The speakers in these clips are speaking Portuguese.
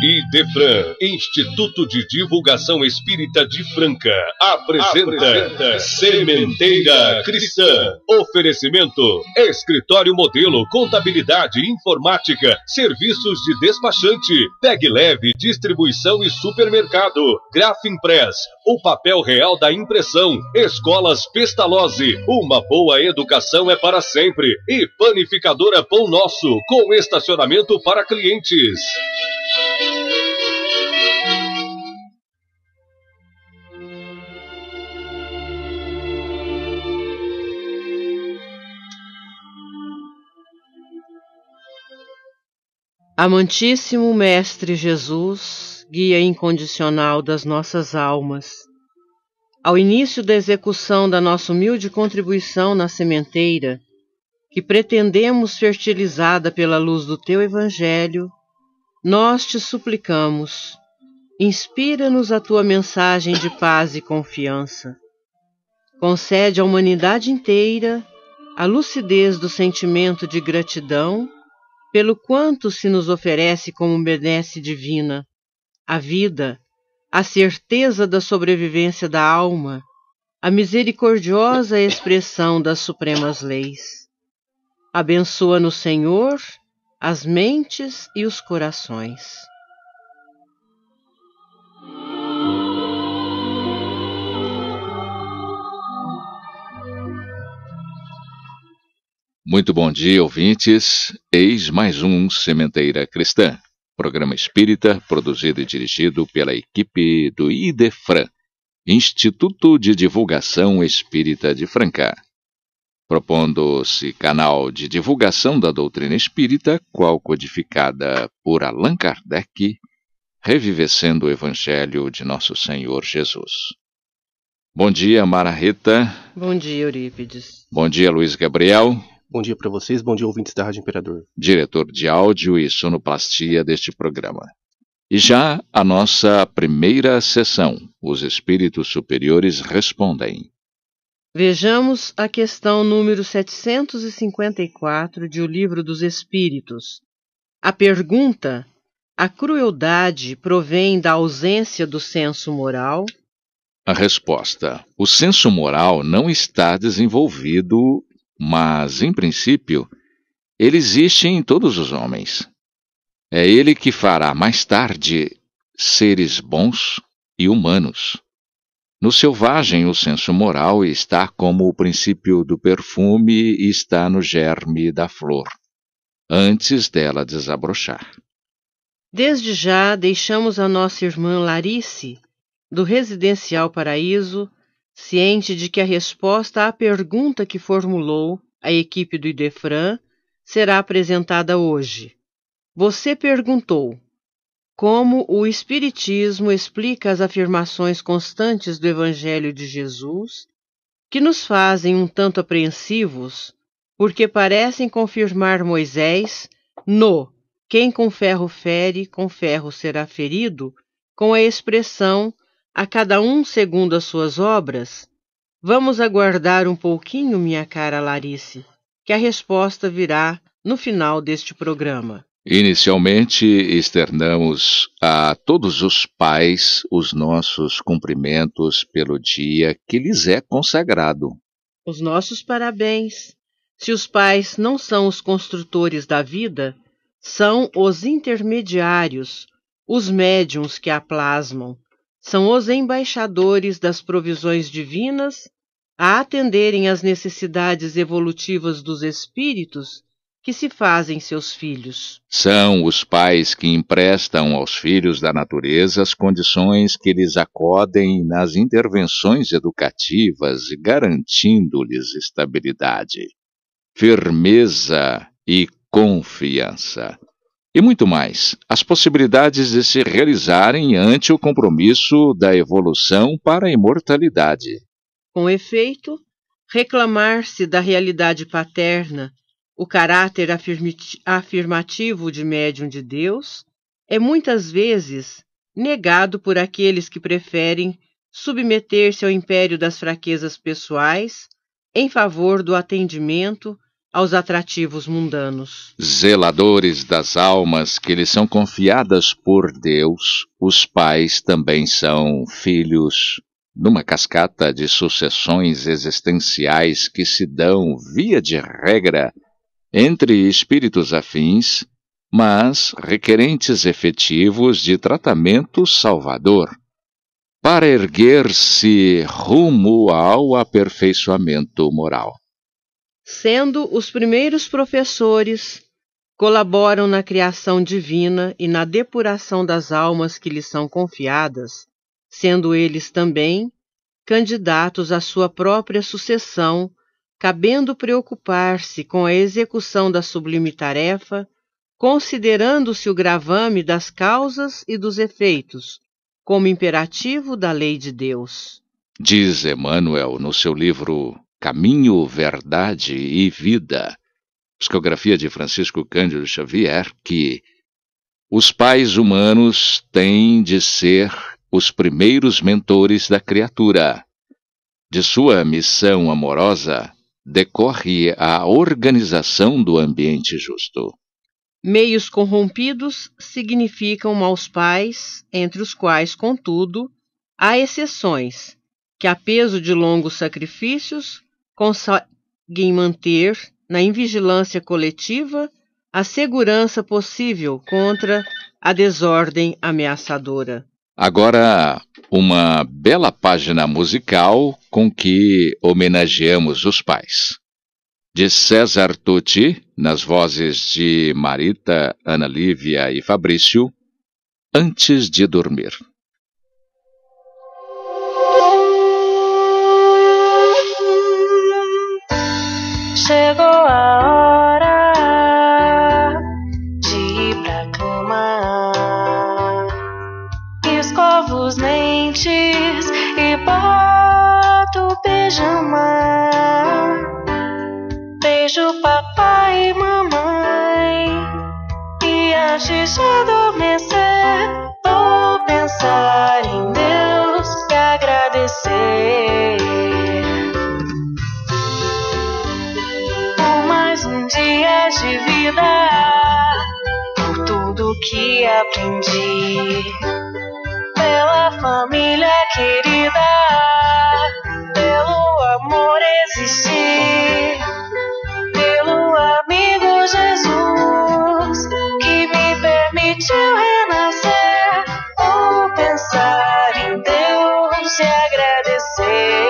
Idefran, Instituto de Divulgação Espírita de Franca, apresenta Sementeira Cristã. Oferecimento: Escritório Modelo, Contabilidade, Informática, Serviços de Despachante, Pegue Leve, Distribuição e Supermercado, Grafimpress, o papel real da impressão, Escolas Pestalozzi, uma boa educação é para sempre, e Panificadora Pão Nosso, com estacionamento para clientes. Amantíssimo Mestre Jesus, guia incondicional das nossas almas, ao início da execução da nossa humilde contribuição na sementeira, que pretendemos fertilizada pela luz do Teu Evangelho, nós te suplicamos, inspira-nos a Tua mensagem de paz e confiança. Concede à humanidade inteira a lucidez do sentimento de gratidão pelo quanto se nos oferece como benesse divina, a vida, a certeza da sobrevivência da alma, a misericordiosa expressão das supremas leis. Abençoa-nos, Senhor, as mentes e os corações. Muito bom dia, ouvintes. Eis mais um Sementeira Cristã, programa espírita produzido e dirigido pela equipe do Idefran, Instituto de Divulgação Espírita de Franca, propondo-se canal de divulgação da doutrina espírita, qual codificada por Allan Kardec, revivescendo o Evangelho de Nosso Senhor Jesus. Bom dia, Mara Rita. Bom dia, Eurípides. Bom dia, Luiz Gabriel. Bom dia para vocês, bom dia, ouvintes da Rádio Imperador. Diretor de áudio e sonoplastia deste programa. E já a nossa primeira sessão, os Espíritos Superiores Respondem. Vejamos a questão número 754 de O Livro dos Espíritos. A pergunta: a crueldade provém da ausência do senso moral? A resposta: o senso moral não está desenvolvido, mas, em princípio, ele existe em todos os homens. É ele que fará mais tarde seres bons e humanos. No selvagem, o senso moral está como o princípio do perfume e está no germe da flor, antes dela desabrochar. Desde já deixamos a nossa irmã Larice, do Residencial Paraíso, ciente de que a resposta à pergunta que formulou a equipe do Idefran será apresentada hoje. Você perguntou: como o Espiritismo explica as afirmações constantes do Evangelho de Jesus, que nos fazem um tanto apreensivos, porque parecem confirmar Moisés no "quem com ferro fere, com ferro será ferido", com a expressão "a cada um segundo as suas obras"? Vamos aguardar um pouquinho, minha cara Larice, que a resposta virá no final deste programa. Inicialmente, externamos a todos os pais os nossos cumprimentos pelo dia que lhes é consagrado. Os nossos parabéns. Se os pais não são os construtores da vida, são os intermediários, os médiuns que a plasmam. São os embaixadores das provisões divinas a atenderem às necessidades evolutivas dos espíritos que se fazem seus filhos. São os pais que emprestam aos filhos da natureza as condições que lhes acodem nas intervenções educativas, garantindo-lhes estabilidade, firmeza e confiança. E muito mais, as possibilidades de se realizarem ante o compromisso da evolução para a imortalidade. Com efeito, reclamar-se da realidade paterna, o caráter afirmativo de médium de Deus, é muitas vezes negado por aqueles que preferem submeter-se ao império das fraquezas pessoais em favor do atendimento aos atrativos mundanos. Zeladores das almas que lhes são confiadas por Deus, os pais também são filhos, numa cascata de sucessões existenciais que se dão, via de regra, entre espíritos afins, mas requerentes efetivos de tratamento salvador, para erguer-se rumo ao aperfeiçoamento moral. Sendo os primeiros professores, colaboram na criação divina e na depuração das almas que lhes são confiadas, sendo eles também candidatos à sua própria sucessão, cabendo preocupar-se com a execução da sublime tarefa, considerando-se o gravame das causas e dos efeitos, como imperativo da lei de Deus. Diz Emmanuel no seu livro Caminho, Verdade e Vida, psicografia de Francisco Cândido Xavier, que os pais humanos têm de ser os primeiros mentores da criatura. De sua missão amorosa decorre a organização do ambiente justo. Meios corrompidos significam maus pais, entre os quais, contudo, há exceções, que a peso de longos sacrifícios conseguem manter na invigilância coletiva a segurança possível contra a desordem ameaçadora. Agora, uma bela página musical com que homenageamos os pais. De César Tucci, nas vozes de Marita, Ana Lívia e Fabrício, Antes de Dormir. Chegou a hora de ir pra cama. Escovo os dentes e boto o pijama. Beijo papai e mamãe. E antes de adormecer, vou pensar em Deus e agradecer. Dia de vida, por tudo que aprendi, pela família querida, pelo amor existir, pelo amigo Jesus que me permitiu renascer. Vou pensar em Deus e agradecer.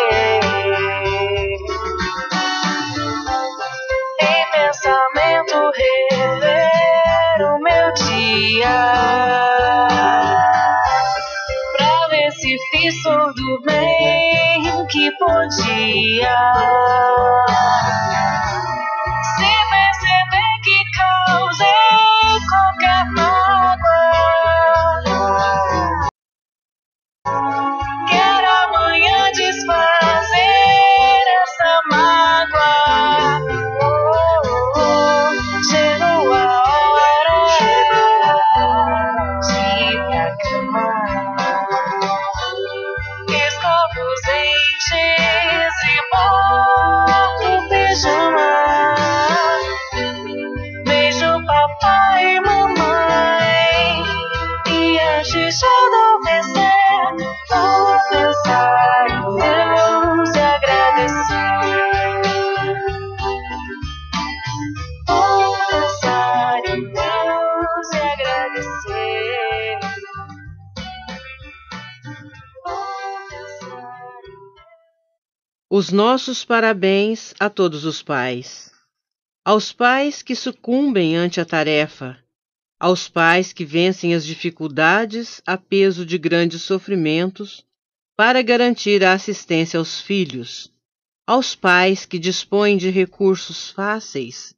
Pensamento rever o meu dia, pra ver se fiz tudo bem que podia. Se perceber que causei qualquer mágoa, quero amanhã desfazer essa mágoa. Chegou a hora de ir pra cama. Escovo os dentes e boto o pijama. Beijo papai e mamãe. E antes de adormecer, vou pensar em Deus e agradecer. Os nossos parabéns a todos os pais. Aos pais que sucumbem ante a tarefa, aos pais que vencem as dificuldades a peso de grandes sofrimentos para garantir a assistência aos filhos, aos pais que dispõem de recursos fáceis,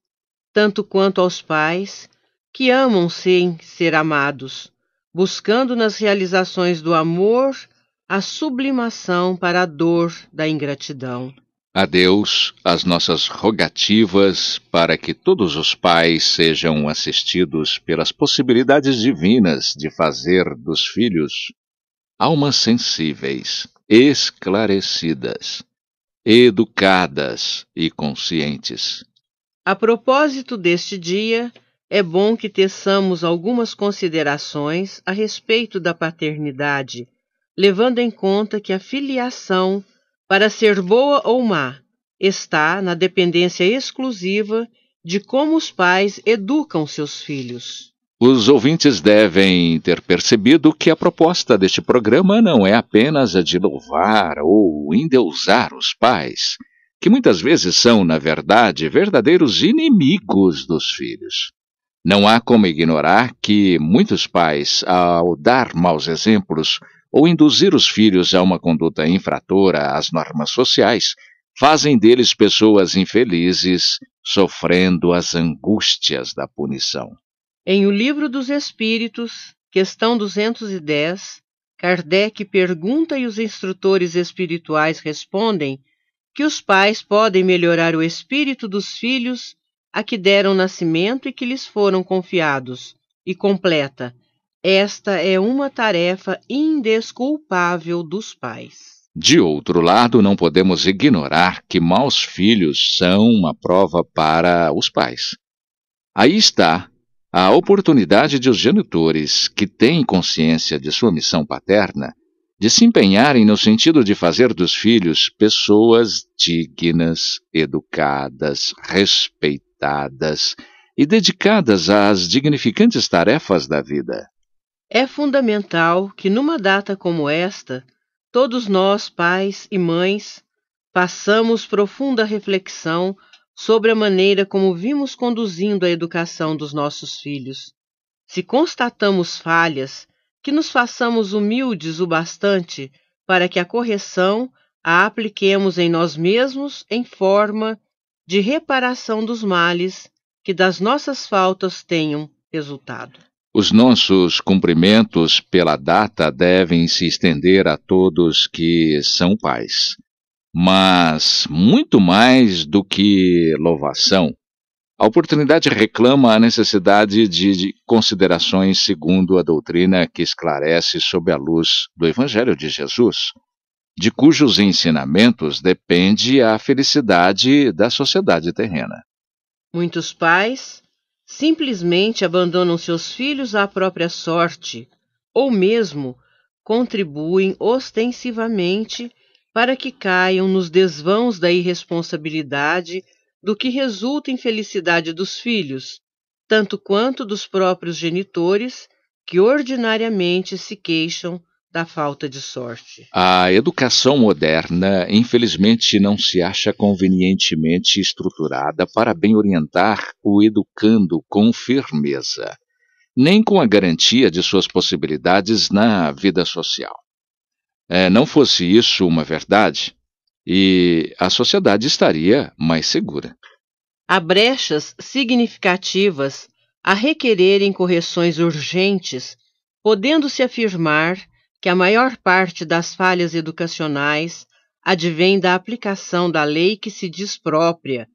tanto quanto aos pais que amam sem ser amados, buscando nas realizações do amor a sublimação para a dor da ingratidão. A Deus as nossas rogativas para que todos os pais sejam assistidos pelas possibilidades divinas de fazer dos filhos almas sensíveis, esclarecidas, educadas e conscientes, A propósito deste dia, é bom que teçamos algumas considerações a respeito da paternidade, levando em conta que a filiação, para ser boa ou má, está na dependência exclusiva de como os pais educam seus filhos. Os ouvintes devem ter percebido que a proposta deste programa não é apenas a de louvar ou endeusar os pais, que muitas vezes são, na verdade, verdadeiros inimigos dos filhos. Não há como ignorar que muitos pais, ao dar maus exemplos ou induzir os filhos a uma conduta infratora às normas sociais, fazem deles pessoas infelizes, sofrendo as angústias da punição. Em O Livro dos Espíritos, questão 210, Kardec pergunta e os instrutores espirituais respondem que os pais podem melhorar o espírito dos filhos a que deram nascimento e que lhes foram confiados, e completa: esta é uma tarefa indesculpável dos pais. De outro lado, não podemos ignorar que maus filhos são uma prova para os pais. Aí está a oportunidade de os genitores, que têm consciência de sua missão paterna, de se empenharem no sentido de fazer dos filhos pessoas dignas, educadas, respeitadas e dedicadas às dignificantes tarefas da vida. É fundamental que, numa data como esta, todos nós, pais e mães, façamos profunda reflexão sobre a maneira como vimos conduzindo a educação dos nossos filhos. Se constatamos falhas, que nos façamos humildes o bastante para que a correção a apliquemos em nós mesmos em forma de reparação dos males que das nossas faltas tenham resultado. Os nossos cumprimentos pela data devem se estender a todos que são pais. Mas, muito mais do que louvação, a oportunidade reclama a necessidade de considerações segundo a doutrina que esclarece sob a luz do Evangelho de Jesus, de cujos ensinamentos depende a felicidade da sociedade terrena. Muitos pais simplesmente abandonam seus filhos à própria sorte, ou mesmo contribuem ostensivamente para que caiam nos desvãos da irresponsabilidade, do que resulta em felicidade dos filhos, tanto quanto dos próprios genitores, que ordinariamente se queixam da falta de sorte. A educação moderna, infelizmente, não se acha convenientemente estruturada para bem orientar o educando com firmeza, nem com a garantia de suas possibilidades na vida social. Não fosse isso uma verdade, e a sociedade estaria mais segura. Há brechas significativas a requererem correções urgentes, podendo-se afirmar que a maior parte das falhas educacionais advém da aplicação da lei que se diz própria,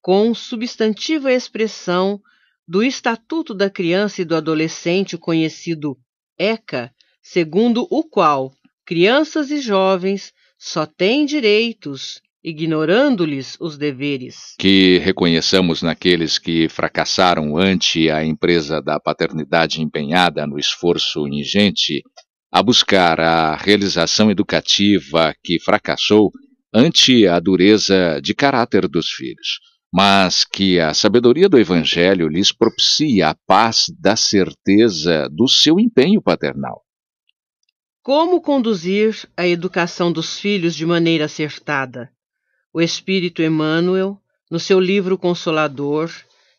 com substantiva expressão do Estatuto da Criança e do Adolescente, o conhecido ECA, segundo o qual crianças e jovens só têm direitos, ignorando-lhes os deveres. Que reconheçamos naqueles que fracassaram ante a empresa da paternidade empenhada no esforço ingente a buscar a realização educativa que fracassou ante a dureza de caráter dos filhos, mas que a sabedoria do Evangelho lhes propicia a paz da certeza do seu empenho paternal. Como conduzir a educação dos filhos de maneira acertada? O Espírito Emmanuel, no seu livro Consolador,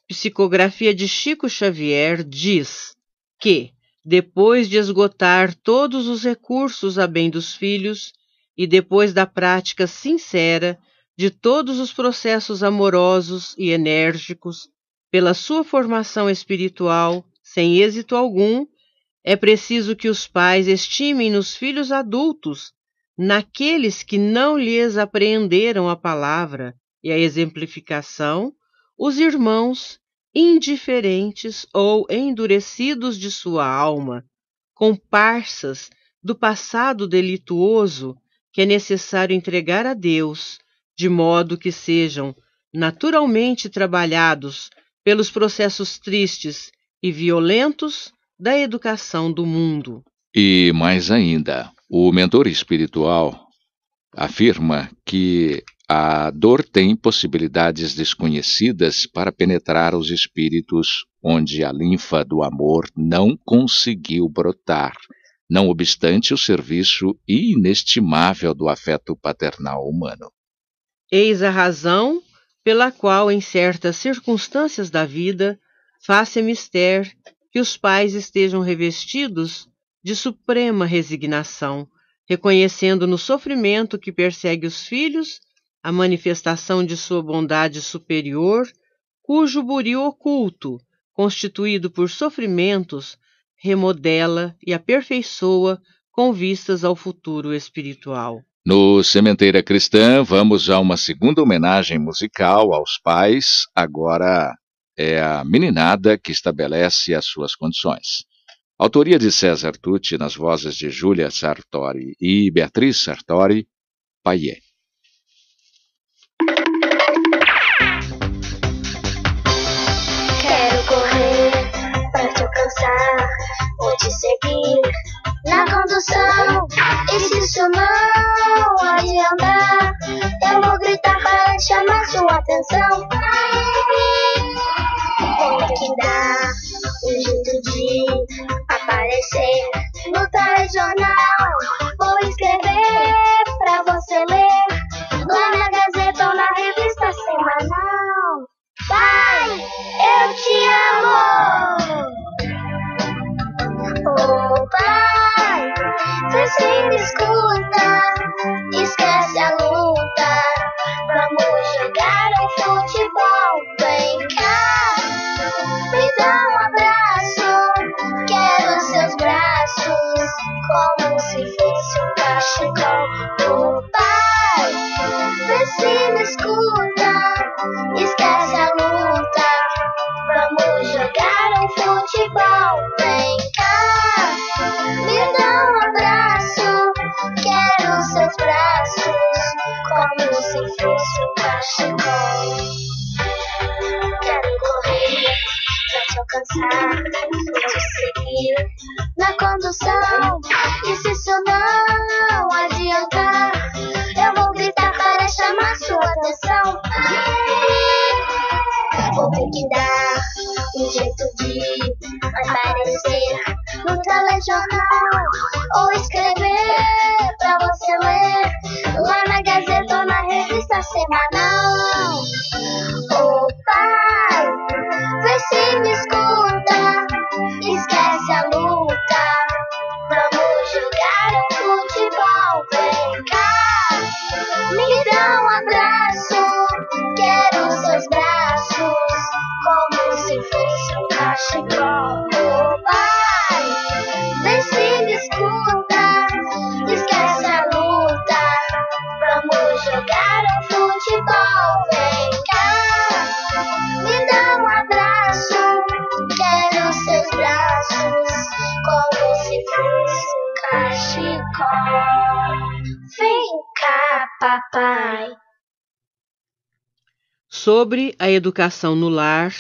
Psicografia de Chico Xavier, diz que, depois de esgotar todos os recursos a bem dos filhos e depois da prática sincera de todos os processos amorosos e enérgicos pela sua formação espiritual, sem êxito algum, é preciso que os pais estimem nos filhos adultos, naqueles que não lhes apreenderam a palavra e a exemplificação, os irmãos indiferentes ou endurecidos de sua alma, comparsas do passado delituoso que é necessário entregar a Deus, de modo que sejam naturalmente trabalhados pelos processos tristes e violentos da educação do mundo. E mais ainda, o mentor espiritual afirma que a dor tem possibilidades desconhecidas para penetrar os espíritos onde a linfa do amor não conseguiu brotar, não obstante o serviço inestimável do afeto paternal humano. Eis a razão pela qual, em certas circunstâncias da vida, faz-se mister que os pais estejam revestidos de suprema resignação, reconhecendo no sofrimento que persegue os filhos a manifestação de sua bondade superior, cujo buril oculto, constituído por sofrimentos, remodela e aperfeiçoa com vistas ao futuro espiritual. No Sementeira Cristã, vamos a uma segunda homenagem musical aos pais. Agora é a meninada que estabelece as suas condições. Autoria de César Tucci, nas vozes de Júlia Sartori e Beatriz Sartori, Paiê. Quero correr pra te alcançar, vou te seguir na condução. E se isso não adiantar, eu vou gritar para chamar sua atenção. Vou ter que dar um jeito de aparecer no telejornal. Vou escrever pra você ler lá na Gazeta ou na revista semanal. Pai, eu te amo. Oh pai, vê se me escuta, esquece a luta, vamos jogar um futebol. Vem cá, me dá um abraço, quero seus braços, como se fosse um cachecol. Oh pai, vê se me escuta, esquece a luta, vamos jogar um futebol. Vem cá, me dá um abraço, quero seus braços, como se fosse um cachecol. Quero correr pra te alcançar, vou te seguir na condução. E se isso não adiantar, eu vou gritar para chamar sua atenção. Vou ter que dar um jeito de aparecer no telejornal ou escrever pra você ler lá na Gazeta ou na revista semanal. Oh pai, vê se me escuta, esquece a luta, vamos jogar um futebol. Vem cá, me dá um abraço, quero seus braços, como se fosse um cachecol. Oh pai, vê se me escuta, esquece a luta, vamos jogar um futebol. Vem cá, me dá um abraço, quero seus braços, como se fosse um cachecol. Vem cá, papai. Sobre a educação no lar,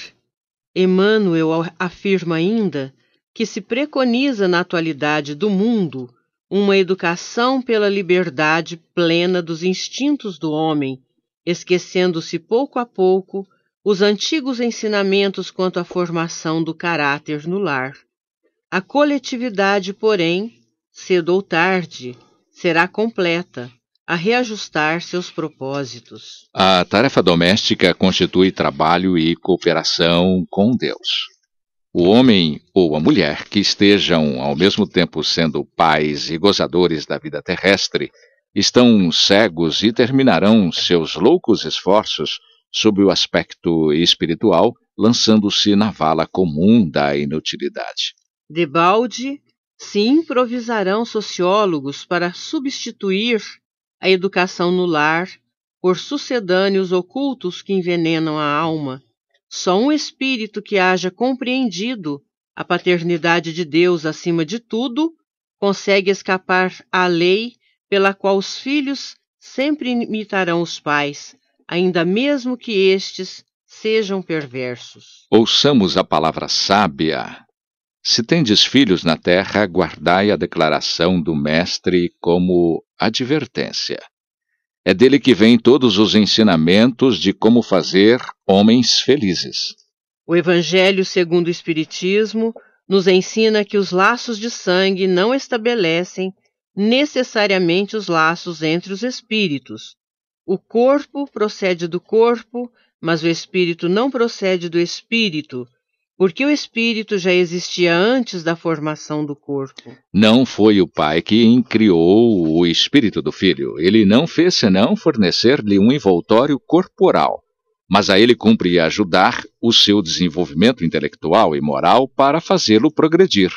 Emmanuel afirma ainda que se preconiza na atualidade do mundo uma educação pela liberdade plena dos instintos do homem, esquecendo-se pouco a pouco os antigos ensinamentos quanto à formação do caráter no lar. A coletividade, porém, cedo ou tarde, será completa a reajustar seus propósitos. A tarefa doméstica constitui trabalho e cooperação com Deus. O homem ou a mulher que estejam ao mesmo tempo sendo pais e gozadores da vida terrestre estão cegos e terminarão seus loucos esforços sob o aspecto espiritual, lançando-se na vala comum da inutilidade. Debalde se improvisarão sociólogos para substituir a educação no lar por sucedâneos ocultos que envenenam a alma. Só um espírito que haja compreendido a paternidade de Deus acima de tudo consegue escapar à lei pela qual os filhos sempre imitarão os pais, ainda mesmo que estes sejam perversos. Ouçamos a palavra sábia. Se tendes filhos na terra, guardai a declaração do Mestre como advertência. É dele que vêm todos os ensinamentos de como fazer homens felizes. O Evangelho segundo o Espiritismo nos ensina que os laços de sangue não estabelecem necessariamente os laços entre os espíritos. O corpo procede do corpo, mas o espírito não procede do espírito, porque o espírito já existia antes da formação do corpo. Não foi o pai que criou o espírito do filho. Ele não fez senão fornecer-lhe um envoltório corporal. Mas a ele cumpre ajudar o seu desenvolvimento intelectual e moral para fazê-lo progredir.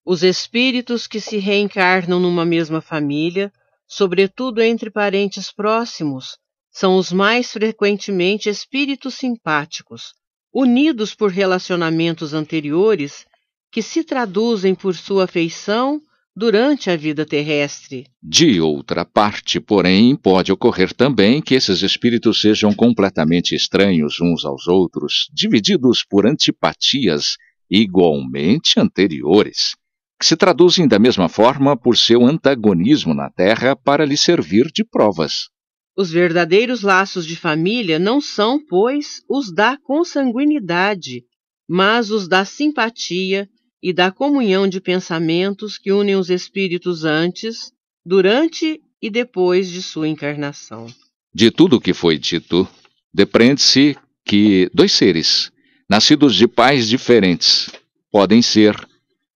Os espíritos que se reencarnam numa mesma família, sobretudo entre parentes próximos, são os mais frequentemente espíritos simpáticos, unidos por relacionamentos anteriores que se traduzem por sua afeição durante a vida terrestre. De outra parte, porém, pode ocorrer também que esses espíritos sejam completamente estranhos uns aos outros, divididos por antipatias igualmente anteriores, que se traduzem da mesma forma por seu antagonismo na Terra para lhe servir de provas. Os verdadeiros laços de família não são, pois, os da consanguinidade, mas os da simpatia e da comunhão de pensamentos que unem os espíritos antes, durante e depois de sua encarnação. De tudo o que foi dito, depreende-se que dois seres, nascidos de pais diferentes, podem ser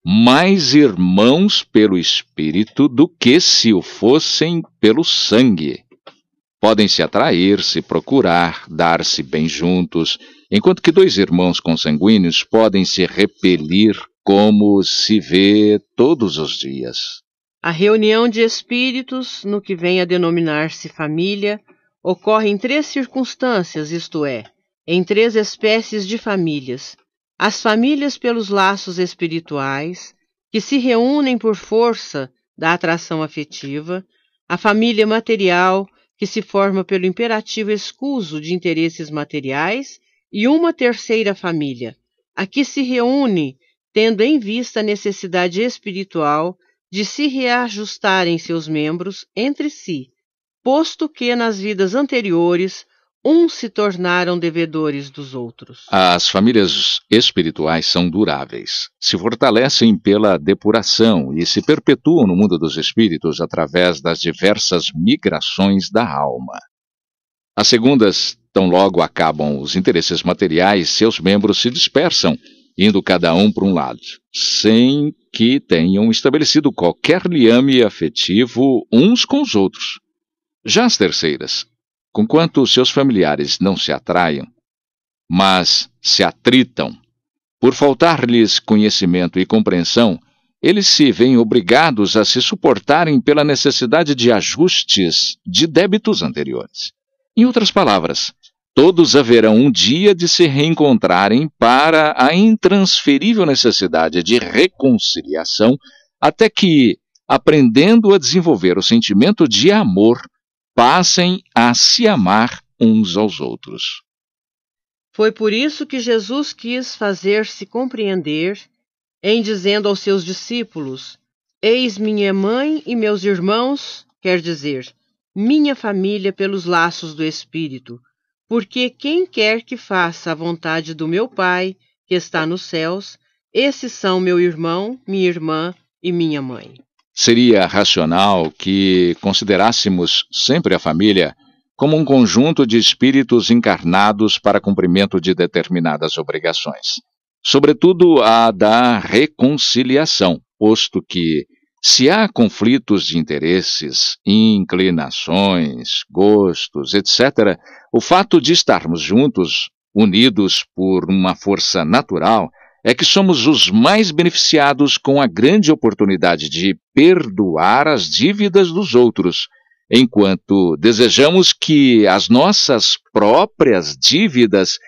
mais irmãos pelo espírito do que se o fossem pelo sangue. Podem se atrair, se procurar, dar-se bem juntos, enquanto que dois irmãos consanguíneos podem se repelir como se vê todos os dias. A reunião de espíritos, no que vem a denominar-se família, ocorre em três circunstâncias, isto é, em três espécies de famílias. As famílias pelos laços espirituais, que se reúnem por força da atração afetiva, a família material, que se forma pelo imperativo escuso de interesses materiais, e uma terceira família, a que se reúne tendo em vista a necessidade espiritual de se reajustarem seus membros entre si, posto que nas vidas anteriores uns se tornaram devedores dos outros. As famílias espirituais são duráveis, se fortalecem pela depuração e se perpetuam no mundo dos espíritos através das diversas migrações da alma. As segundas, tão logo acabam os interesses materiais, seus membros se dispersam, indo cada um para um lado, sem que tenham estabelecido qualquer liame afetivo uns com os outros. Já as terceiras, conquanto seus familiares não se atraiam, mas se atritam, por faltar-lhes conhecimento e compreensão, eles se veem obrigados a se suportarem pela necessidade de ajustes de débitos anteriores. Em outras palavras, todos haverão um dia de se reencontrarem para a intransferível necessidade de reconciliação, até que, aprendendo a desenvolver o sentimento de amor, passem a se amar uns aos outros. Foi por isso que Jesus quis fazer-se compreender, em dizendo aos seus discípulos: Eis minha mãe e meus irmãos, quer dizer, minha família pelos laços do Espírito, porque quem quer que faça a vontade do meu Pai, que está nos céus, esses são meu irmão, minha irmã e minha mãe. Seria racional que considerássemos sempre a família como um conjunto de espíritos encarnados para cumprimento de determinadas obrigações, sobretudo a da reconciliação, posto que, se há conflitos de interesses, inclinações, gostos, etc., o fato de estarmos juntos, unidos por uma força natural, é que somos os mais beneficiados com a grande oportunidade de perdoar as dívidas dos outros, enquanto desejamos que as nossas próprias dívidas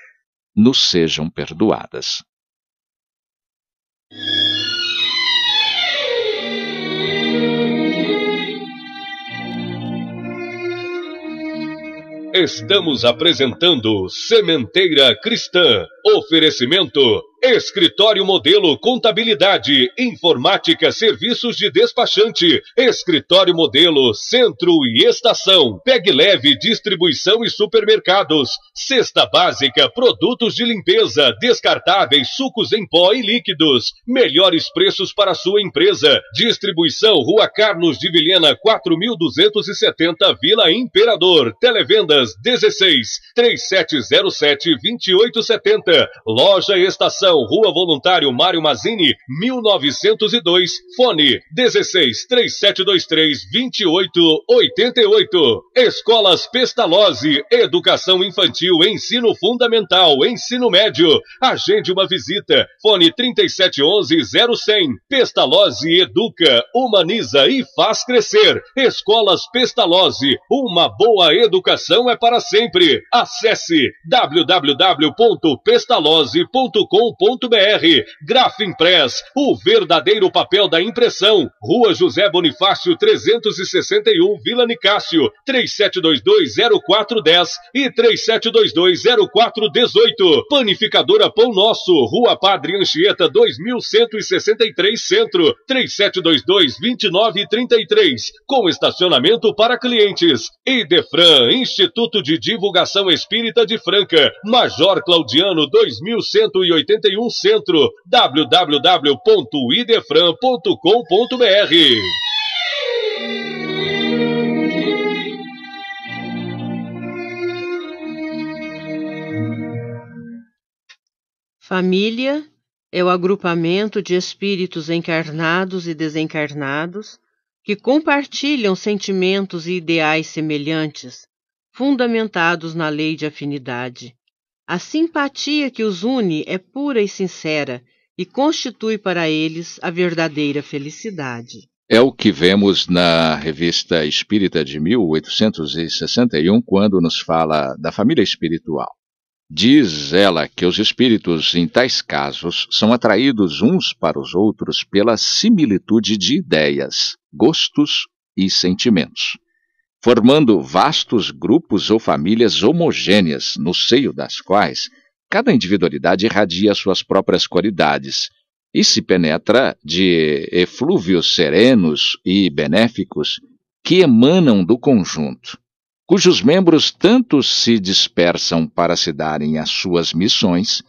nos sejam perdoadas. Estamos apresentando Sementeira Cristã. Oferecimento: Escritório Modelo Contabilidade, Informática, Serviços de Despachante, Escritório Modelo Centro e Estação, Pegue Leve Distribuição e Supermercados, Cesta Básica, Produtos de Limpeza, Descartáveis, Sucos em Pó e Líquidos, melhores preços para sua empresa. Distribuição Rua Carlos de Vilhena 4270, Vila Imperador. Televendas 16 3707 2870. Loja Estação, Rua Voluntário Mário Mazzini, 1902, fone 16 3723 2888. Escolas Pestalozzi, Educação Infantil, Ensino Fundamental, Ensino Médio. Agende uma visita, fone 3711-0100. Pestalozzi educa, humaniza e faz crescer. Escolas Pestalozzi, uma boa educação é para sempre. Acesse www.pestalozzi.com.br. Grafimpress, o verdadeiro papel da impressão. Rua José Bonifácio 361, Vila Nicásio, 3722-0410 e 3722-0418. Panificadora Pão Nosso, Rua Padre Anchieta 2163 Centro, 3722-2933, com estacionamento para clientes. Idefran, Instituto de Divulgação Espírita de Franca, Major Claudiano 2181 Centro, www.idefran.com.br. Família é o agrupamento de espíritos encarnados e desencarnados que compartilham sentimentos e ideais semelhantes, fundamentados na lei de afinidade. A simpatia que os une é pura e sincera e constitui para eles a verdadeira felicidade. É o que vemos na Revista Espírita de 1861, quando nos fala da família espiritual. Diz ela que os espíritos, em tais casos, são atraídos uns para os outros pela similitude de ideias, gostos e sentimentos, formando vastos grupos ou famílias homogêneas, no seio das quais cada individualidade irradia suas próprias qualidades e se penetra de eflúvios serenos e benéficos que emanam do conjunto, cujos membros tanto se dispersam para se darem as suas missões,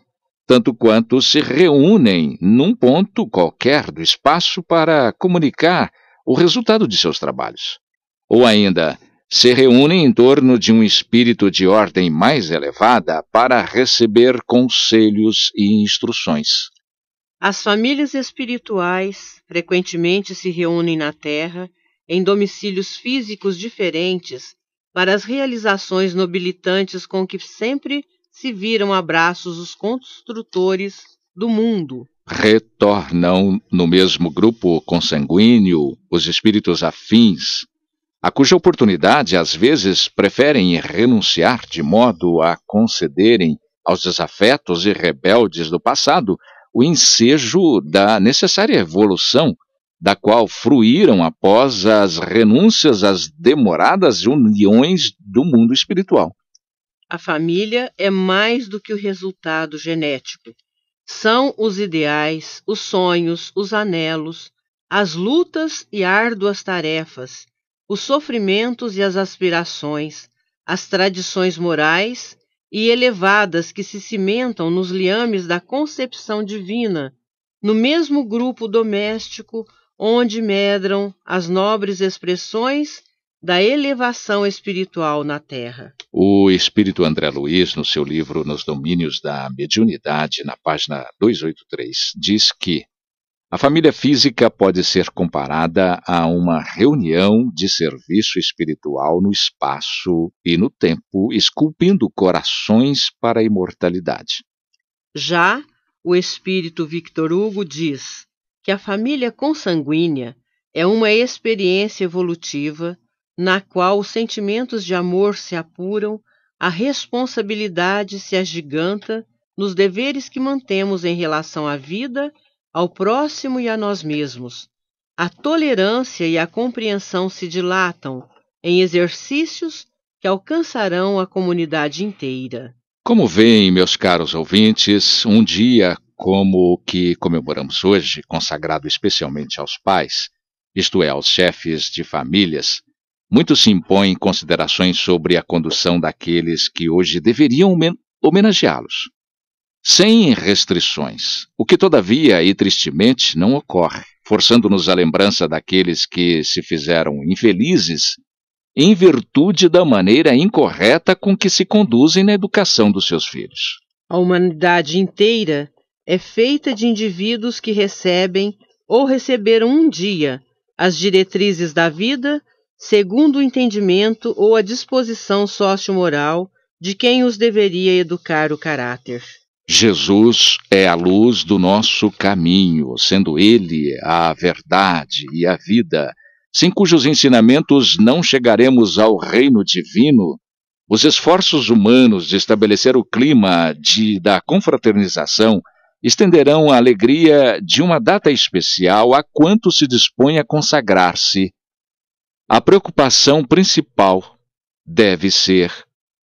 tanto quanto se reúnem num ponto qualquer do espaço para comunicar o resultado de seus trabalhos, ou ainda se reúnem em torno de um espírito de ordem mais elevada para receber conselhos e instruções. As famílias espirituais frequentemente se reúnem na Terra em domicílios físicos diferentes para as realizações nobilitantes com que sempre se viram abraços os construtores do mundo. Retornam no mesmo grupo consanguíneo os espíritos afins, a cuja oportunidade às vezes preferem renunciar de modo a concederem aos desafetos e rebeldes do passado o ensejo da necessária evolução, da qual fruíram após as renúncias às demoradas uniões do mundo espiritual. A família é mais do que o resultado genético. São os ideais, os sonhos, os anelos, as lutas e árduas tarefas, os sofrimentos e as aspirações, as tradições morais e elevadas que se cimentam nos liames da concepção divina, no mesmo grupo doméstico onde medram as nobres expressões da elevação espiritual na Terra. O espírito André Luiz, no seu livro Nos Domínios da Mediunidade, na página 283, diz que a família física pode ser comparada a uma reunião de serviço espiritual no espaço e no tempo, esculpindo corações para a imortalidade. Já o espírito Victor Hugo diz que a família consanguínea é uma experiência evolutiva na qual os sentimentos de amor se apuram, a responsabilidade se agiganta nos deveres que mantemos em relação à vida, ao próximo e a nós mesmos. A tolerância e a compreensão se dilatam em exercícios que alcançarão a comunidade inteira. Como veem, meus caros ouvintes, um dia como o que comemoramos hoje, consagrado especialmente aos pais, isto é, aos chefes de famílias, muito se impõem considerações sobre a condução daqueles que hoje deveriam homenageá-los, sem restrições, o que todavia e tristemente não ocorre, forçando-nos a lembrança daqueles que se fizeram infelizes em virtude da maneira incorreta com que se conduzem na educação dos seus filhos. A humanidade inteira é feita de indivíduos que recebem ou receberam um dia as diretrizes da vida segundo o entendimento ou a disposição socio-moral de quem os deveria educar o caráter. Jesus é a luz do nosso caminho, sendo Ele a verdade e a vida, sem cujos ensinamentos não chegaremos ao reino divino. Os esforços humanos de estabelecer o clima da confraternização estenderão a alegria de uma data especial a quanto se dispõe a consagrar-se. A preocupação principal deve ser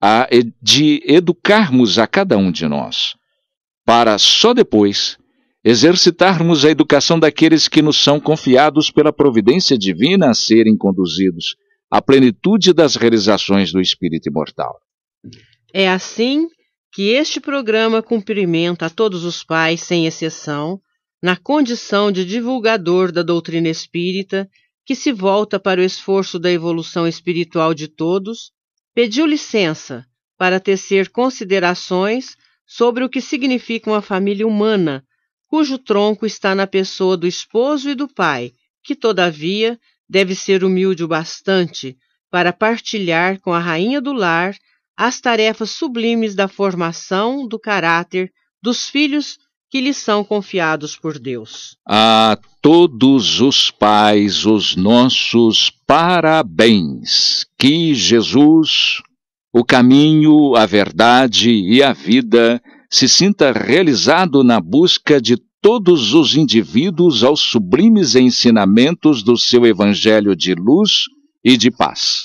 a de educarmos a cada um de nós, para só depois exercitarmos a educação daqueles que nos são confiados pela providência divina a serem conduzidos à plenitude das realizações do espírito imortal. É assim que este programa cumprimenta a todos os pais, sem exceção, na condição de divulgador da doutrina espírita, que se volta para o esforço da evolução espiritual de todos, pediu licença para tecer considerações sobre o que significa uma família humana, cujo tronco está na pessoa do esposo e do pai, que, todavia, deve ser humilde o bastante para partilhar com a rainha do lar as tarefas sublimes da formação do caráter dos filhos que lhes são confiados por Deus. A todos os pais, os nossos parabéns. Que Jesus, o caminho, a verdade e a vida, se sinta realizado na busca de todos os indivíduos aos sublimes ensinamentos do seu evangelho de luz e de paz.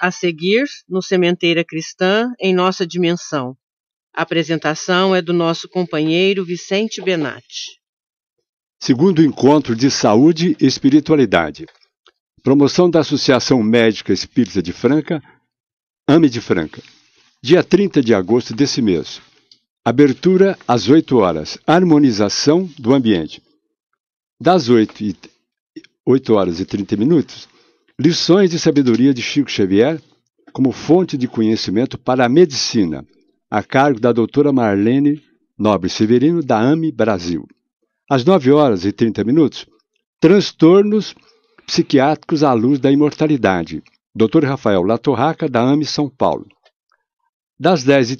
A seguir, no Sementeira Cristã, em nossa dimensão. A apresentação é do nosso companheiro Vicente Benatti. Segundo encontro de saúde e espiritualidade. Promoção da Associação Médica Espírita de Franca, AME de Franca. Dia 30 de agosto desse mês. Abertura às 8 horas. Harmonização do ambiente. Das 8 horas e 30 minutos, lições de sabedoria de Chico Xavier como fonte de conhecimento para a medicina, a cargo da doutora Marlene Nobre Severino, da AME Brasil. Às 9 horas e 30 minutos, transtornos psiquiátricos à luz da imortalidade, Dr. Rafael Latorraca, da AME São Paulo. Das 10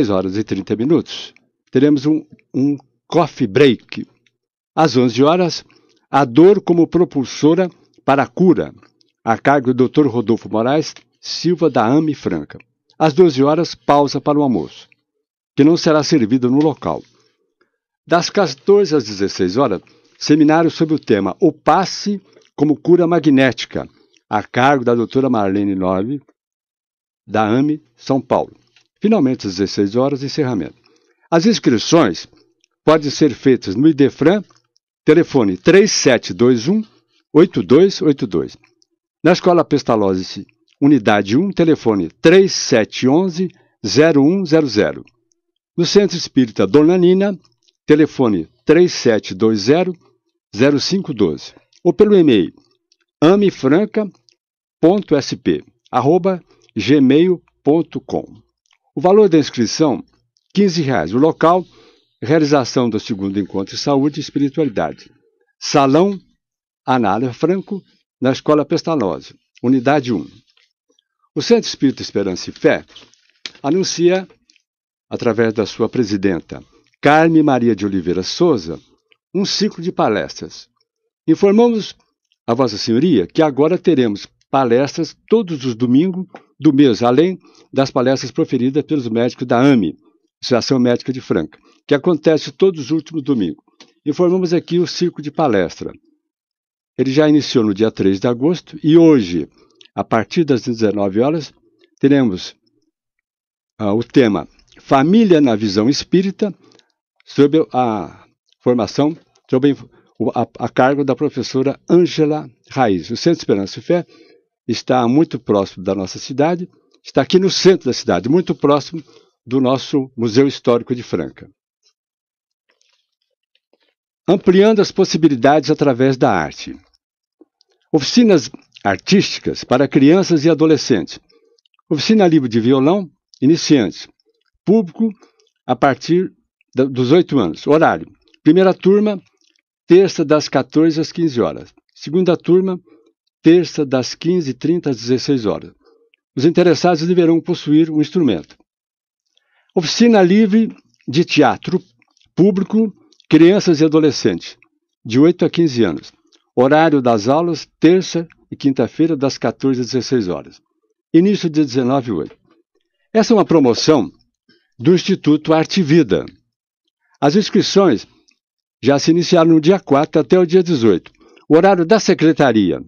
horas e 30 minutos, teremos um coffee break. Às 11 horas, a dor como propulsora para a cura, a cargo do Dr. Rodolfo Moraes Silva, da AME Franca. Às 12 horas, pausa para o almoço, que não será servido no local. Das 14 às 16 horas, seminário sobre o tema O Passe como Cura Magnética, a cargo da doutora Marlene Nobre, da AME São Paulo. Finalmente, às 16 horas, encerramento. As inscrições podem ser feitas no IDEFRAN, telefone 3721-8282. Na Escola Pestalozzi, unidade 1, telefone 3711-0100. No Centro Espírita Dona Nina, telefone 3720-0512. Ou pelo e-mail amefranca.sp@gmail.com. O valor da inscrição, R$ 15. O local, realização do segundo encontro de saúde e espiritualidade. Salão Anália Franco, na Escola Pestalozzi, unidade 1. O Centro Espírita Esperança e Fé anuncia, através da sua presidenta, Carme Maria de Oliveira Souza, um ciclo de palestras Informamos a Vossa Senhoria que agora teremos palestras todos os domingos do mês, além das palestras proferidas pelos médicos da AME, Associação Médica de Franca, que acontece todos os últimos domingos. Informamos aqui o ciclo de palestra. Ele já iniciou no dia 3 de agosto e hoje, a partir das 19 horas, teremos o tema Família na Visão Espírita, sob a formação, sob a cargo da professora Ângela Raiz. O Centro Esperança e Fé está muito próximo da nossa cidade, está aqui no centro da cidade, muito próximo do nosso Museu Histórico de Franca. Ampliando as possibilidades através da arte. Oficinas artísticas para crianças e adolescentes. Oficina livre de violão, iniciantes. Público a partir dos 8 anos. Horário. Primeira turma, terça das 14 às 15 horas. Segunda turma, terça das 15h30 às 16 horas. Os interessados deverão possuir um instrumento. Oficina livre de teatro público, crianças e adolescentes, de 8 a 15 anos. Horário das aulas, terça e quinta-feira, das 14 às 16 horas. Início de 19h08. Essa é uma promoção do Instituto Arte e Vida. As inscrições já se iniciaram no dia 4 até o dia 18. O horário da secretaria,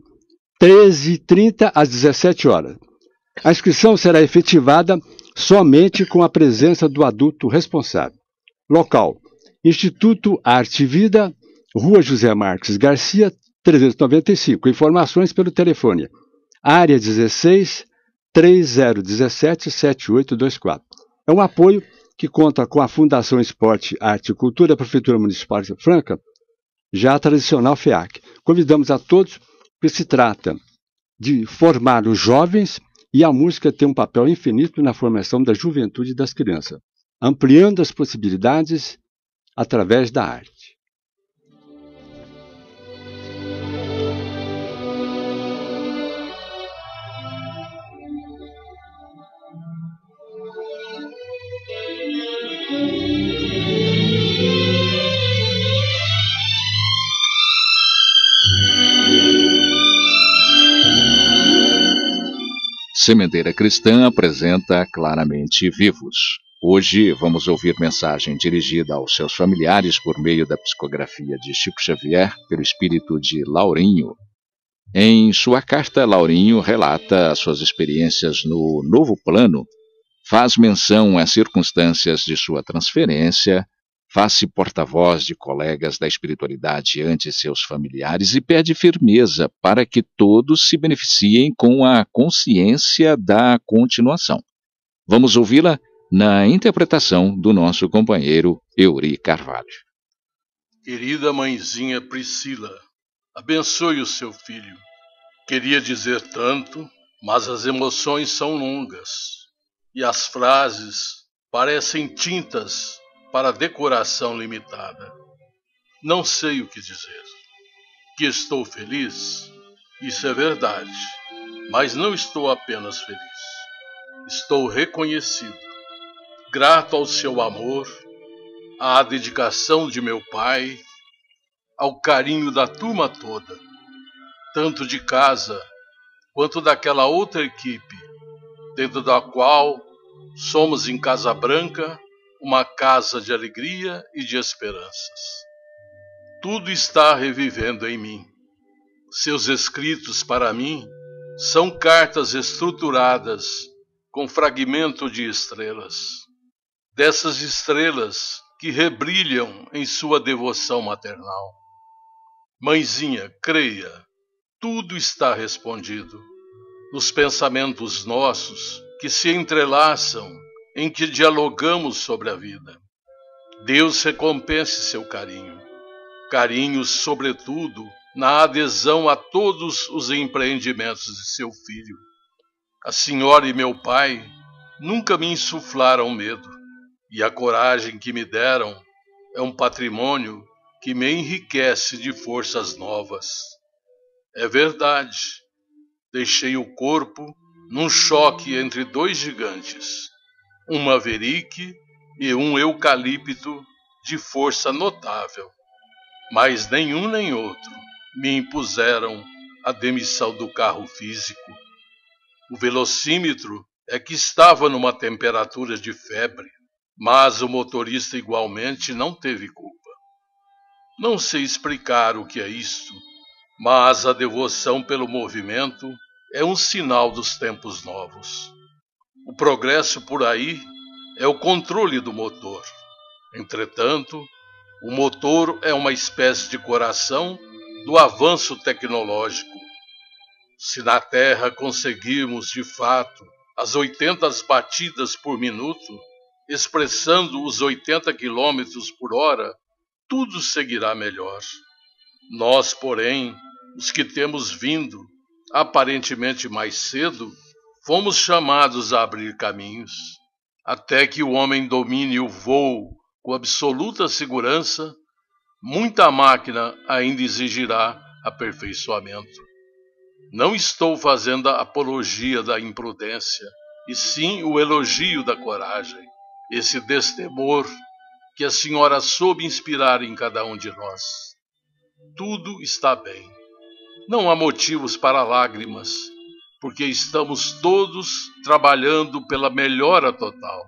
13h30 às 17 horas. A inscrição será efetivada somente com a presença do adulto responsável. Local: Instituto Arte e Vida, Rua José Marques Garcia, 395. Informações pelo telefone. Área 16 3017 7824. É um apoio que conta com a Fundação Esporte, Arte e Cultura da Prefeitura Municipal de Franca, já a tradicional FEAC. Convidamos a todos, porque se trata de formar os jovens e a música tem um papel infinito na formação da juventude e das crianças, ampliando as possibilidades através da arte. Sementeira Cristã apresenta Claramente Vivos. Hoje vamos ouvir mensagem dirigida aos seus familiares por meio da psicografia de Chico Xavier pelo espírito de Laurinho. Em sua carta, Laurinho relata suas experiências no novo plano, faz menção às circunstâncias de sua transferência, faz-se porta-voz de colegas da espiritualidade ante seus familiares e pede firmeza para que todos se beneficiem com a consciência da continuação. Vamos ouvi-la na interpretação do nosso companheiro Eury Carvalho. Querida mãezinha Priscila, abençoe o seu filho. Queria dizer tanto, mas as emoções são longas e as frases parecem tintas para decoração limitada. Não sei o que dizer. Que estou feliz? Isso é verdade, mas não estou apenas feliz. Estou reconhecido, grato ao seu amor, à dedicação de meu pai, ao carinho da turma toda, tanto de casa quanto daquela outra equipe, dentro da qual somos em Casa Branca uma casa de alegria e de esperanças. Tudo está revivendo em mim. Seus escritos para mim são cartas estruturadas com fragmento de estrelas. Dessas estrelas que rebrilham em sua devoção maternal. Mãezinha, creia, tudo está respondido. Nos pensamentos nossos que se entrelaçam, em que dialogamos sobre a vida. Deus recompense seu carinho. Carinho, sobretudo, na adesão a todos os empreendimentos de seu filho. A senhora e meu pai nunca me insuflaram medo, e a coragem que me deram é um patrimônio que me enriquece de forças novas. É verdade, deixei o corpo num choque entre dois gigantes, um maverique e um eucalipto de força notável, mas nenhum nem outro me impuseram a demissão do carro físico. O velocímetro é que estava numa temperatura de febre, mas o motorista igualmente não teve culpa. Não sei explicar o que é isto, mas a devoção pelo movimento é um sinal dos tempos novos. O progresso por aí é o controle do motor. Entretanto, o motor é uma espécie de coração do avanço tecnológico. Se na Terra conseguirmos, de fato, as 80 batidas por minuto, expressando os 80 km por hora, tudo seguirá melhor. Nós, porém, os que temos vindo, aparentemente mais cedo, fomos chamados a abrir caminhos. Até que o homem domine o voo com absoluta segurança, muita máquina ainda exigirá aperfeiçoamento. Não estou fazendo a apologia da imprudência, e sim o elogio da coragem, esse destemor que a senhora soube inspirar em cada um de nós. Tudo está bem. Não há motivos para lágrimas, porque estamos todos trabalhando pela melhora total.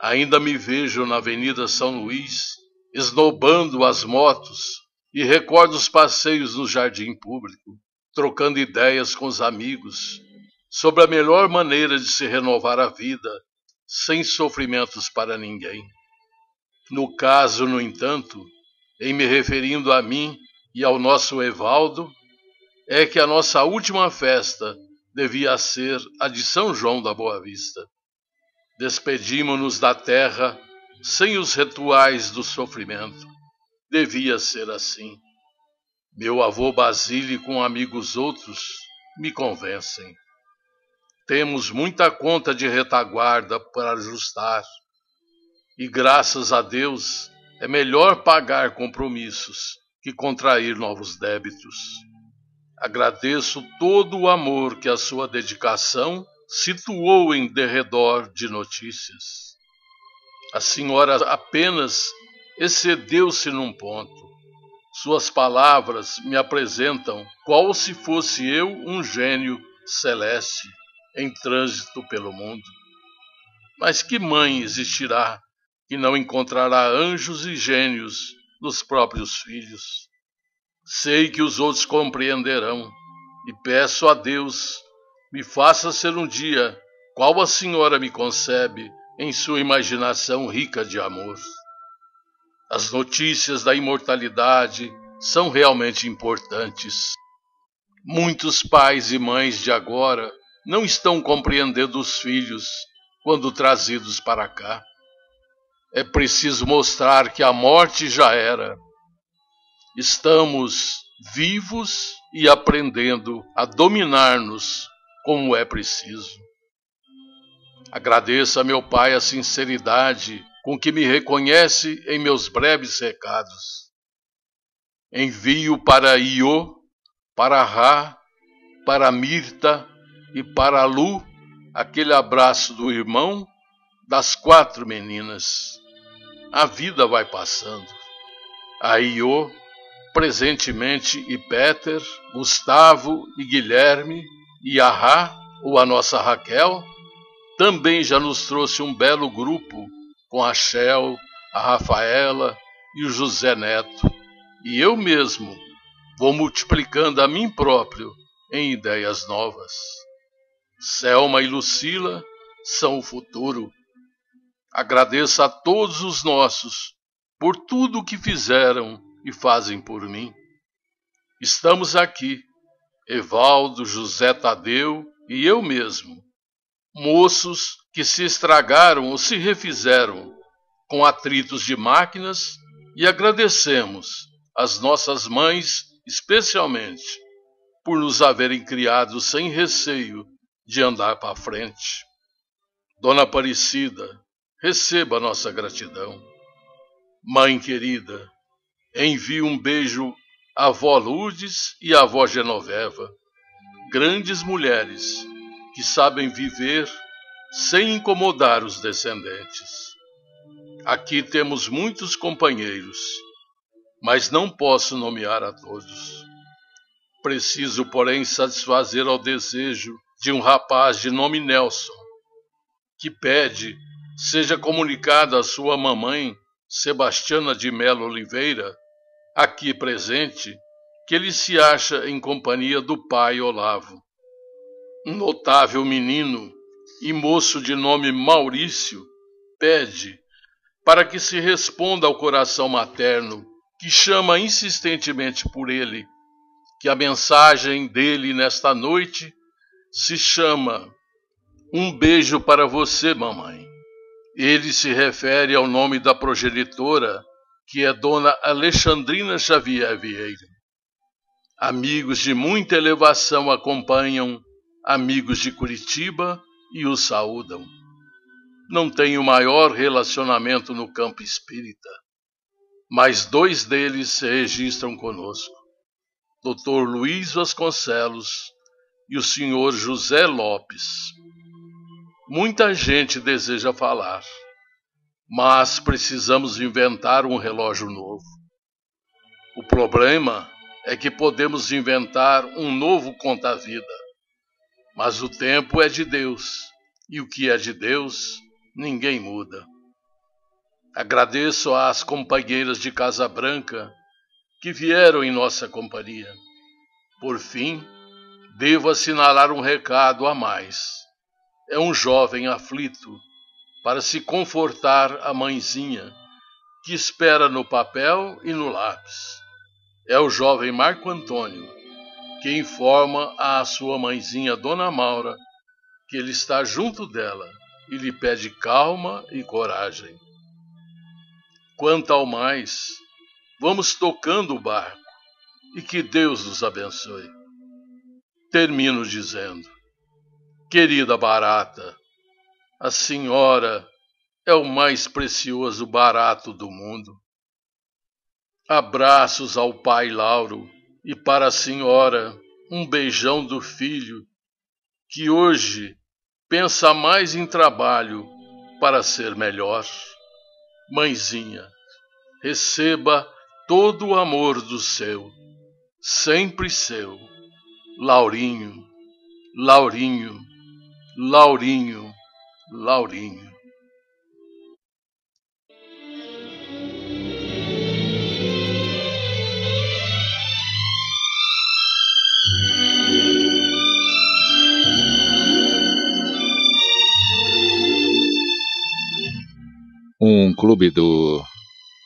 Ainda me vejo na Avenida São Luís, esnobando as motos, e recordo os passeios no jardim público, trocando ideias com os amigos sobre a melhor maneira de se renovar a vida, sem sofrimentos para ninguém. No caso, no entanto, em me referindo a mim e ao nosso Evaldo, é que a nossa última festa devia ser a de São João da Boa Vista. Despedimos-nos da terra sem os rituais do sofrimento. Devia ser assim. Meu avô Basílio com amigos outros me convencem. Temos muita conta de retaguarda para ajustar. E graças a Deus é melhor pagar compromissos que contrair novos débitos. Agradeço todo o amor que a sua dedicação situou em derredor de notícias. A senhora apenas excedeu-se num ponto. Suas palavras me apresentam qual se fosse eu um gênio celeste em trânsito pelo mundo. Mas que mãe existirá que não encontrará anjos e gênios nos próprios filhos? Sei que os outros compreenderão e peço a Deus me faça ser um dia qual a senhora me concebe em sua imaginação rica de amor. As notícias da imortalidade são realmente importantes. Muitos pais e mães de agora não estão compreendendo os filhos quando trazidos para cá. É preciso mostrar que a morte já era. Estamos vivos e aprendendo a dominar-nos como é preciso. Agradeço a meu pai a sinceridade com que me reconhece em meus breves recados. Envio para Iô, para Rá, para Mirta e para Lu aquele abraço do irmão das 4 meninas. A vida vai passando. A Iô, presentemente, e Peter, Gustavo e Guilherme, e a Rá, ou a nossa Raquel, também já nos trouxe um belo grupo com a Shel, a Rafaela e o José Neto. E eu mesmo vou multiplicando a mim próprio em ideias novas. Selma e Lucila são o futuro. Agradeço a todos os nossos por tudo o que fizeram e fazem por mim. Estamos aqui, Evaldo, José Tadeu e eu mesmo, moços que se estragaram ou se refizeram com atritos de máquinas, e agradecemos às nossas mães, especialmente, por nos haverem criado sem receio de andar para frente. Dona Aparecida, receba a nossa gratidão. Mãe querida, envio um beijo à avó Lourdes e à avó Genoveva, grandes mulheres que sabem viver sem incomodar os descendentes. Aqui temos muitos companheiros, mas não posso nomear a todos. Preciso, porém, satisfazer ao desejo de um rapaz de nome Nelson, que pede seja comunicado à sua mamãe, Sebastiana de Melo Oliveira, aqui presente, que ele se acha em companhia do pai Olavo. Um notável menino e moço de nome Maurício pede para que se responda ao coração materno, que chama insistentemente por ele, que a mensagem dele nesta noite se chama "Um beijo para você, mamãe". Ele se refere ao nome da progenitora, que é Dona Alexandrina Xavier Vieira. Amigos de muita elevação acompanham, amigos de Curitiba, e o saúdam. Não tenho maior relacionamento no campo espírita, mas 2 deles se registram conosco: Dr. Luiz Vasconcelos e o Sr. José Lopes. Muita gente deseja falar, mas precisamos inventar um relógio novo. O problema é que podemos inventar um novo conta-vida, mas o tempo é de Deus, e o que é de Deus, ninguém muda. Agradeço às companheiras de Casa Branca que vieram em nossa companhia. Por fim, devo assinalar um recado a mais. É um jovem aflito, para se confortar a mãezinha, que espera no papel e no lápis. É o jovem Marco Antônio, que informa à sua mãezinha, Dona Maura, que ele está junto dela e lhe pede calma e coragem. Quanto ao mais, vamos tocando o barco e que Deus nos abençoe. Termino dizendo: querida barata, a senhora é o mais precioso barato do mundo. Abraços ao pai Lauro e para a senhora um beijão do filho, que hoje pensa mais em trabalho para ser melhor. Mãezinha, receba todo o amor do seu, sempre seu, Laurinho, Laurinho, Laurinho, Laurinho. Um clube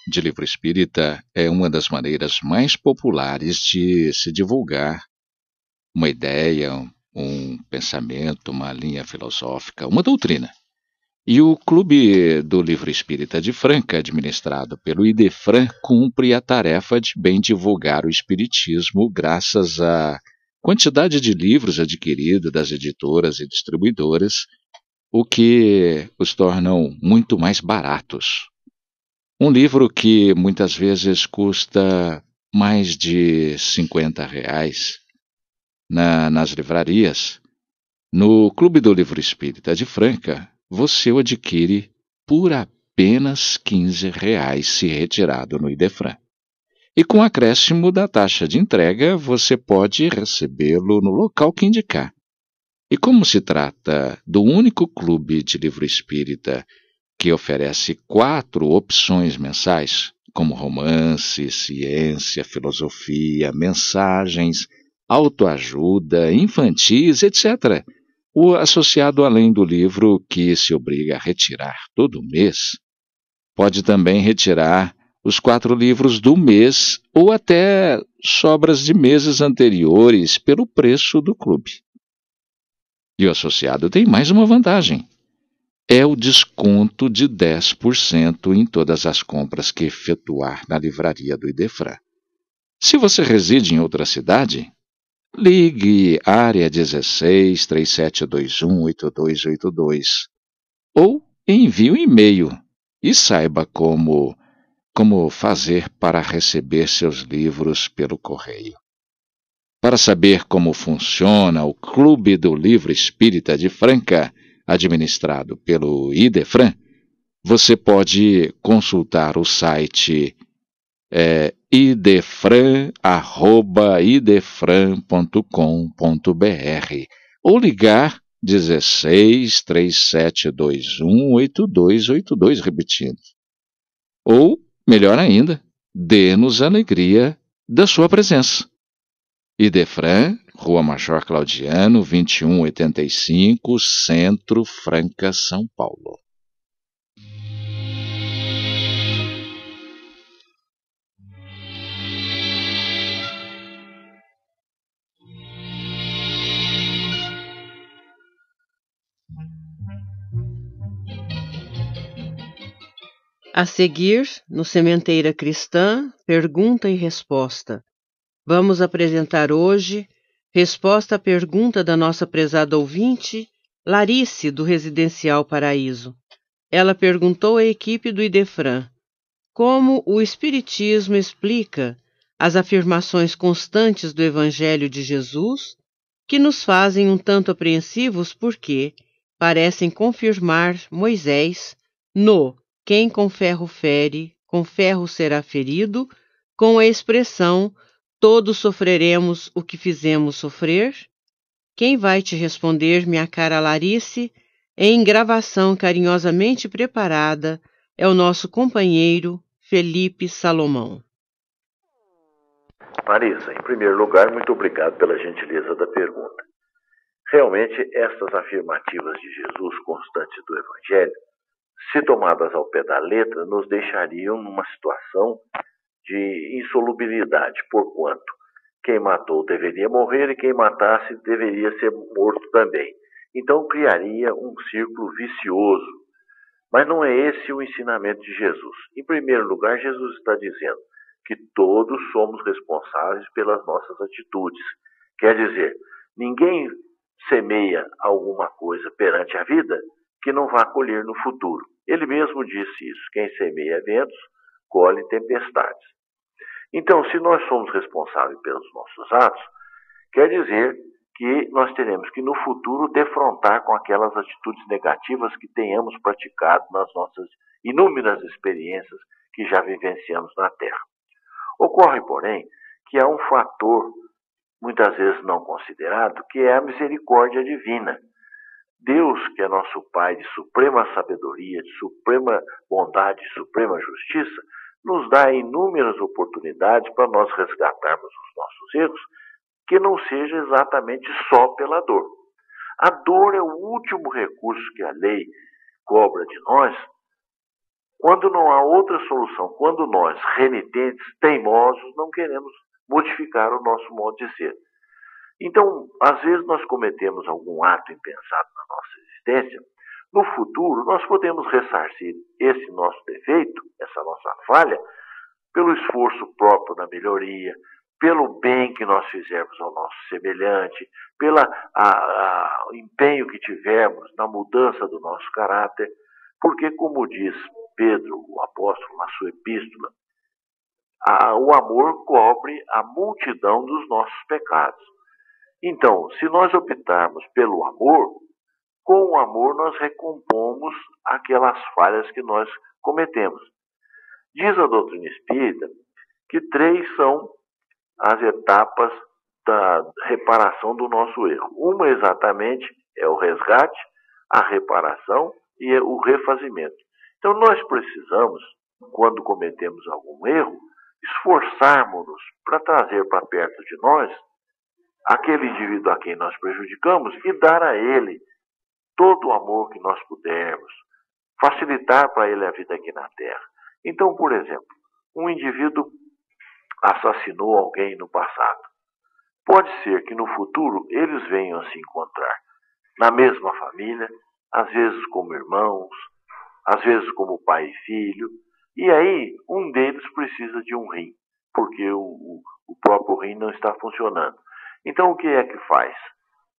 de livro espírita é uma das maneiras mais populares de se divulgar uma ideia, um pensamento, uma linha filosófica, uma doutrina. E o Clube do Livro Espírita de Franca, administrado pelo IDEFRAN, cumpre a tarefa de bem divulgar o espiritismo graças à quantidade de livros adquiridos das editoras e distribuidoras, o que os tornam muito mais baratos. Um livro que muitas vezes custa mais de R$50 nas livrarias, no Clube do Livro Espírita de Franca, você o adquire por apenas R$15 se retirado no IDEFRAN. E com acréscimo da taxa de entrega, você pode recebê-lo no local que indicar. E como se trata do único clube de livro espírita que oferece 4 opções mensais, como romance, ciência, filosofia, mensagens, autoajuda, infantis, etc., o associado, além do livro que se obriga a retirar todo mês, pode também retirar os 4 livros do mês ou até sobras de meses anteriores pelo preço do clube. E o associado tem mais uma vantagem. É o desconto de 10% em todas as compras que efetuar na livraria do IDEFRAN. Se você reside em outra cidade, ligue área 16 3721 8282 ou envie um e-mail e saiba como fazer para receber seus livros pelo correio. Para saber como funciona o Clube do Livro Espírita de Franca, administrado pelo IDEFRAN, você pode consultar o site idefran@idefran.com.br ou ligar 16 3721 8282, repetindo. Ou, melhor ainda, dê-nos a alegria da sua presença. Idefran, Rua Major Claudiano, 2185, Centro, Franca, São Paulo. A seguir, no Sementeira Cristã, pergunta e resposta. Vamos apresentar hoje resposta à pergunta da nossa prezada ouvinte, Larice, do Residencial Paraíso. Ela perguntou à equipe do Idefran como o Espiritismo explica as afirmações constantes do Evangelho de Jesus, que nos fazem um tanto apreensivos porque parecem confirmar Moisés no "quem com ferro fere, com ferro será ferido", com a expressão "todos sofreremos o que fizemos sofrer"? Quem vai te responder, minha cara Larice, em gravação carinhosamente preparada, é o nosso companheiro Felipe Salomão. Marisa, em primeiro lugar, muito obrigado pela gentileza da pergunta. Realmente, estas afirmativas de Jesus constantes do Evangelho, se tomadas ao pé da letra, nos deixariam numa situação de insolubilidade, porquanto quem matou deveria morrer e quem matasse deveria ser morto também. Então criaria um círculo vicioso. Mas não é esse o ensinamento de Jesus. Em primeiro lugar, Jesus está dizendo que todos somos responsáveis pelas nossas atitudes. Quer dizer, ninguém semeia alguma coisa perante a vida que não vá colher no futuro. Ele mesmo disse isso: quem semeia ventos, colhe tempestades. Então, se nós somos responsáveis pelos nossos atos, quer dizer que nós teremos que no futuro defrontar com aquelas atitudes negativas que tenhamos praticado nas nossas inúmeras experiências que já vivenciamos na Terra. Ocorre, porém, que há um fator muitas vezes não considerado, que é a misericórdia divina. Deus, que é nosso Pai de suprema sabedoria, de suprema bondade, de suprema justiça, nos dá inúmeras oportunidades para nós resgatarmos os nossos erros, que não seja exatamente só pela dor. A dor é o último recurso que a lei cobra de nós, quando não há outra solução, quando nós, renitentes, teimosos, não queremos modificar o nosso modo de ser. Então, às vezes nós cometemos algum ato impensado na nossa existência. No futuro, nós podemos ressarcir esse nosso defeito, essa nossa falha, pelo esforço próprio na melhoria, pelo bem que nós fizermos ao nosso semelhante, pelo empenho que tivermos na mudança do nosso caráter, porque, como diz Pedro, o apóstolo, na sua epístola, o amor cobre a multidão dos nossos pecados. Então, se nós optarmos pelo amor, com o amor nós recompomos aquelas falhas que nós cometemos. Diz a doutrina espírita que 3 são as etapas da reparação do nosso erro. Uma exatamente é o resgate, a reparação e o refazimento. Então nós precisamos, quando cometemos algum erro, esforçarmos-nos para trazer para perto de nós aquele indivíduo a quem nós prejudicamos e dar a ele todo o amor que nós pudermos, facilitar para ele a vida aqui na Terra. Então, por exemplo, um indivíduo assassinou alguém no passado. Pode ser que no futuro eles venham a se encontrar na mesma família, às vezes como irmãos, às vezes como pai e filho, e aí um deles precisa de um rim, porque o próprio rim não está funcionando. Então o que é que faz?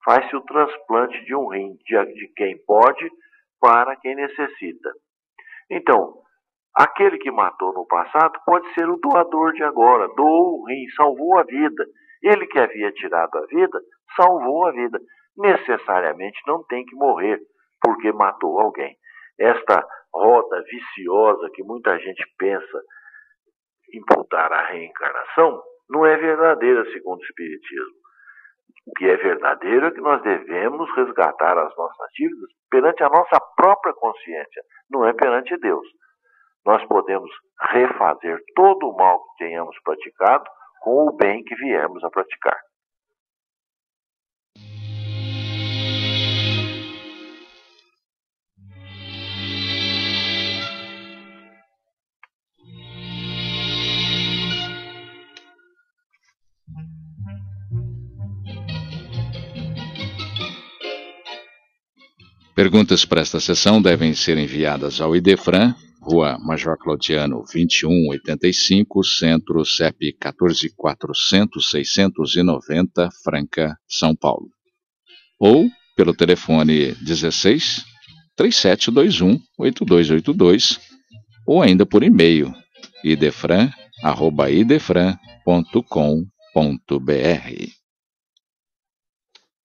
Faz-se o transplante de um rim de quem pode para quem necessita. Então, aquele que matou no passado pode ser o doador de agora, doou o rim, salvou a vida. Ele que havia tirado a vida, salvou a vida. Necessariamente não tem que morrer porque matou alguém. Esta roda viciosa que muita gente pensa imputar a reencarnação não é verdadeira segundo o Espiritismo. O que é verdadeiro é que nós devemos resgatar as nossas dívidas perante a nossa própria consciência, não é perante Deus. Nós podemos refazer todo o mal que tenhamos praticado com o bem que viemos a praticar. Perguntas para esta sessão devem ser enviadas ao Idefran, Rua Major Claudiano 2185, Centro, CEP 14.400.690, Franca, São Paulo. Ou pelo telefone 16 3721 8282, ou ainda por e-mail idefran@idefran.com.br.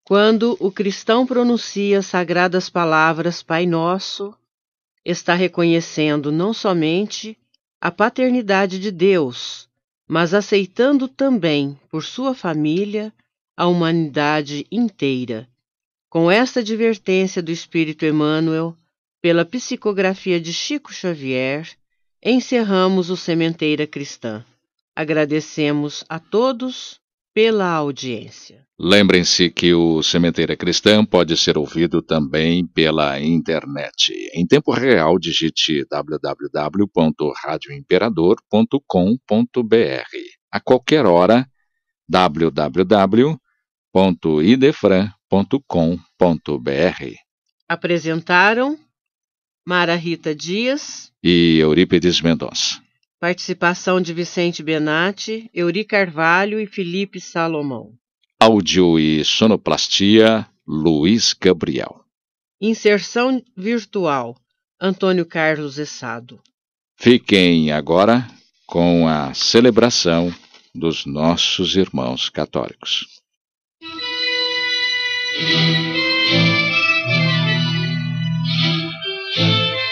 Quando o cristão pronuncia as sagradas palavras Pai Nosso, está reconhecendo não somente a paternidade de Deus, mas aceitando também, por sua família, a humanidade inteira. Com esta advertência do Espírito Emmanuel, pela psicografia de Chico Xavier, encerramos o Sementeira Cristã. Agradecemos a todos pela audiência. Lembrem-se que o Sementeira Cristã pode ser ouvido também pela internet. Em tempo real, digite www.radioimperador.com.br. A qualquer hora, www.idefran.com.br. Apresentaram Mara Rita Dias e Eurípides Mendonça. Participação de Vicente Benatti, Euri Carvalho e Felipe Salomão. Áudio e sonoplastia, Luiz Gabriel. Inserção virtual, Antônio Carlos Essado. Fiquem agora com a celebração dos nossos irmãos católicos.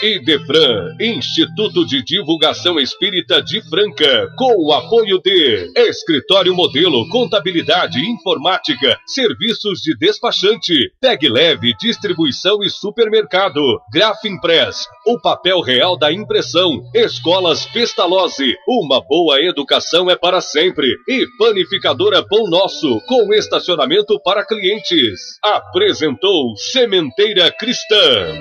Idefran, Instituto de Divulgação Espírita de Franca, com o apoio de Escritório Modelo, Contabilidade, Informática, Serviços de Despachante, Peg Leve, Distribuição e Supermercado, Grafimpress, o papel real da impressão, Escolas Pestalozzi, uma boa educação é para sempre, e Panificadora Pão Nosso, com estacionamento para clientes. Apresentou Sementeira Cristã.